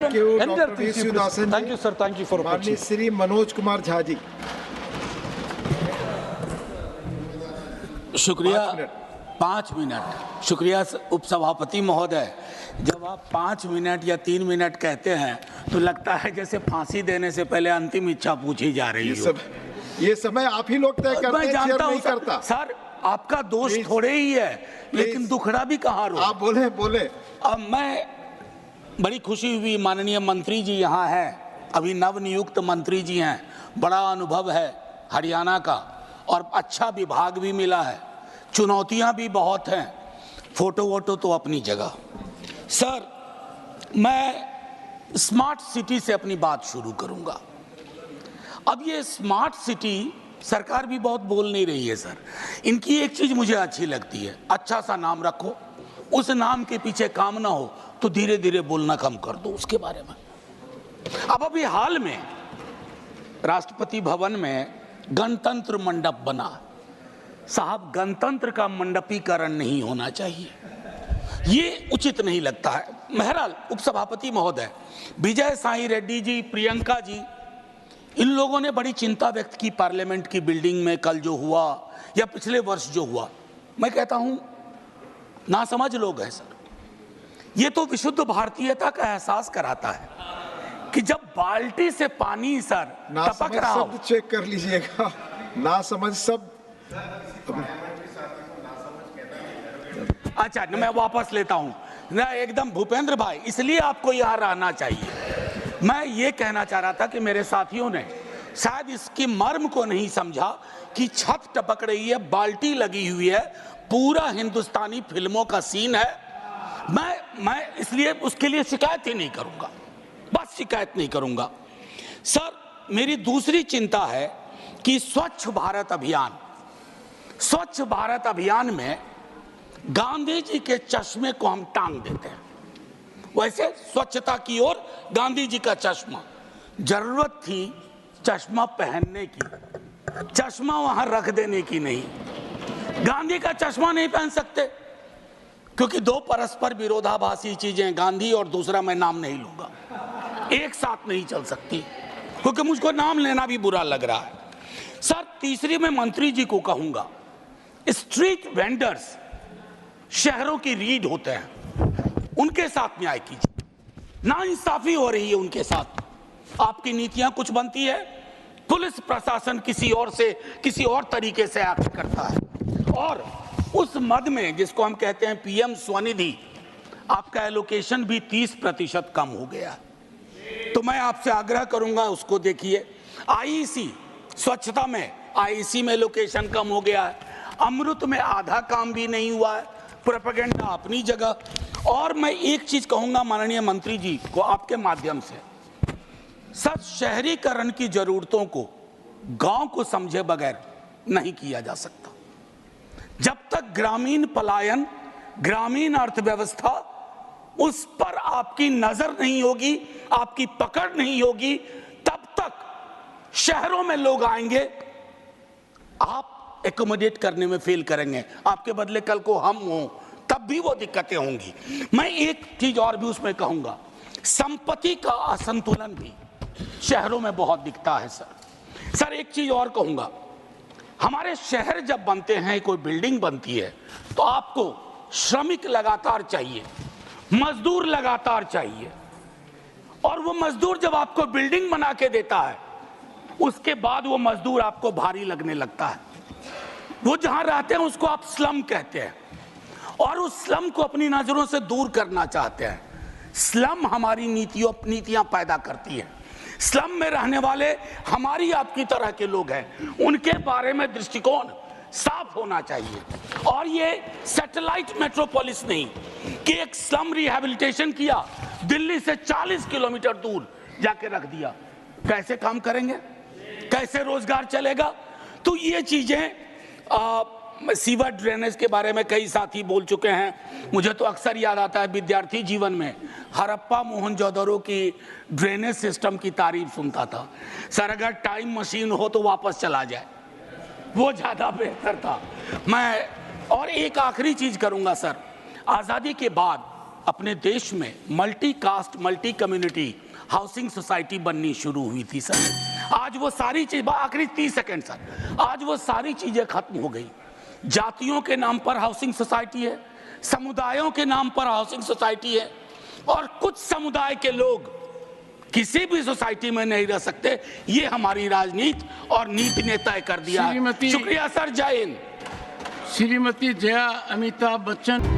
Thank you sir, thank you for माननीय श्री मनोज कुमार झा जी। शुक्रिया। 5 minute. शुक्रिया उपसभापति महोदय। जब आप 5 मिनट या 3 मिनट कहते हैं तो लगता है जैसे फांसी देने से पहले अंतिम इच्छा पूछी जा रही है। ये समय आप ही लोग तय करते हैं, मैं जानता हूं करता। सर, आपका दोष थोड़े ही है, लेकिन दुखड़ा भी कहाँ रो। आप बोले। अब मैं बड़ी खुशी हुई, माननीय मंत्री जी यहाँ हैं, अभी नवनियुक्त मंत्री जी हैं, बड़ा अनुभव है हरियाणा का और अच्छा विभाग भी मिला है, चुनौतियां भी बहुत हैं, फोटो वोटो तो अपनी जगह। सर, मैं स्मार्ट सिटी से अपनी बात शुरू करूंगा। अब ये स्मार्ट सिटी सरकार भी बहुत बोल नहीं रही है सर। इनकी एक चीज मुझे अच्छी लगती है, अच्छा सा नाम रखो, उस नाम के पीछे काम ना हो तो धीरे धीरे बोलना कम कर दो उसके बारे में। अब अभी हाल में राष्ट्रपति भवन में गणतंत्र मंडप बना। साहब, गणतंत्र का मंडपीकरण नहीं होना चाहिए, ये उचित नहीं लगता है। बहरहाल उपसभापति महोदय, विजय साई रेड्डी जी, प्रियंका जी, इन लोगों ने बड़ी चिंता व्यक्त की पार्लियामेंट की बिल्डिंग में कल जो हुआ या पिछले वर्ष जो हुआ। मैं कहता हूं नासमझ लोग हैं सर। ये तो विशुद्ध भारतीयता का एहसास कराता है कि जब बाल्टी से पानी सर टपक रहा हो। शब्द चेक कर लीजिएगा, नासमझ शब्द। अच्छा, मैं वापस लेता हूं ना, एकदम भूपेंद्र भाई, इसलिए आपको यहां रहना चाहिए। मैं ये कहना चाह रहा था कि मेरे साथियों ने शायद इसकी मर्म को नहीं समझा कि छत टपक रही है, बाल्टी लगी हुई है, पूरा हिंदुस्तानी फिल्मों का सीन है। मैं इसलिए उसके लिए शिकायत ही नहीं करूंगा, बस शिकायत नहीं करूंगा। सर, मेरी दूसरी चिंता है कि स्वच्छ भारत अभियान में गांधी जी के चश्मे को हम टांग देते हैं। वैसे स्वच्छता की ओर गांधी जी का चश्मा, जरूरत थी चश्मा पहनने की, चश्मा वहां रख देने की नहीं। गांधी का चश्मा नहीं पहन सकते क्योंकि दो परस्पर विरोधाभासी चीजें, गांधी और दूसरा मैं नाम नहीं लूंगा, एक साथ नहीं चल सकती, क्योंकि मुझको नाम लेना भी बुरा लग रहा है। सर, तीसरी मैं मंत्री जी को कहूंगा, स्ट्रीट वेंडर्स शहरों की रीढ़ होते हैं, उनके साथ न्याय कीजिए। नाइंसाफी हो रही है उनके साथ। आपकी नीतियां कुछ बनती है, पुलिस प्रशासन किसी और तरीके से एक्ट करता है, और उस मद में जिसको हम कहते हैं पीएम स्वनिधि, आपका एलोकेशन भी 30% कम हो गया। तो मैं आपसे आग्रह करूंगा, उसको देखिए। आईईसी स्वच्छता में, आईईसी में एलोकेशन कम हो गया है। अमृत में आधा काम भी नहीं हुआ है, प्रोपेगेंडा अपनी जगह। और मैं एक चीज कहूंगा माननीय मंत्री जी को आपके माध्यम से, सर, शहरीकरण की जरूरतों को गांव को समझे बगैर नहीं किया जा सकता। जब तक ग्रामीण पलायन, ग्रामीण अर्थव्यवस्था, उस पर आपकी नजर नहीं होगी, आपकी पकड़ नहीं होगी, तब तक शहरों में लोग आएंगे, आप एकोमोडेट करने में फेल करेंगे। आपके बदले कल को हम हों, तब भी वो दिक्कतें होंगी। मैं एक चीज और भी उसमें कहूंगा, संपत्ति का असंतुलन भी शहरों में बहुत दिखता है सर। एक चीज और कहूंगा, हमारे शहर जब बनते हैं, कोई बिल्डिंग बनती है, तो आपको श्रमिक लगातार चाहिए, मजदूर लगातार चाहिए, और वो मजदूर जब आपको बिल्डिंग बना के देता है, उसके बाद वो मजदूर आपको भारी लगने लगता है। वो जहां रहते हैं उसको आप स्लम कहते हैं, और उस स्लम को अपनी नजरों से दूर करना चाहते हैं। स्लम हमारी नीतियां पैदा करती है। स्लम में रहने वाले हमारी आपकी तरह के लोग हैं, उनके बारे में दृष्टिकोण साफ होना चाहिए। और ये सैटेलाइट मेट्रोपोलिस नहीं कि एक स्लम रिहैबिलिटेशन किया, दिल्ली से 40 किलोमीटर दूर जाके रख दिया। कैसे काम करेंगे, कैसे रोजगार चलेगा? तो ये चीजें, सीवर ड्रेनेज के बारे में कई साथी बोल चुके हैं। मुझे तो अक्सर याद आता है विद्यार्थी जीवन में हड़प्पा मोहनजोदड़ो की ड्रेनेज सिस्टम की तारीफ सुनता था। सर, अगर टाइम मशीन हो तो वापस चला जाए, वो ज्यादा बेहतर था। मैं और एक आखिरी चीज करूंगा सर, आजादी के बाद अपने देश में multi caste multi community housing society बननी शुरू हुई थी सर। आज वो सारी चीज, आखिरी 30 सेकंड सर, आज वो सारी चीजें खत्म हो गई। जातियों के नाम पर हाउसिंग सोसाइटी है, समुदायों के नाम पर हाउसिंग सोसाइटी है, और कुछ समुदाय के लोग किसी भी सोसाइटी में नहीं रह सकते। ये हमारी राजनीति और नीति ने तय कर दिया है। शुक्रिया सर, जय हिंद। श्रीमती जया अमिताभ बच्चन।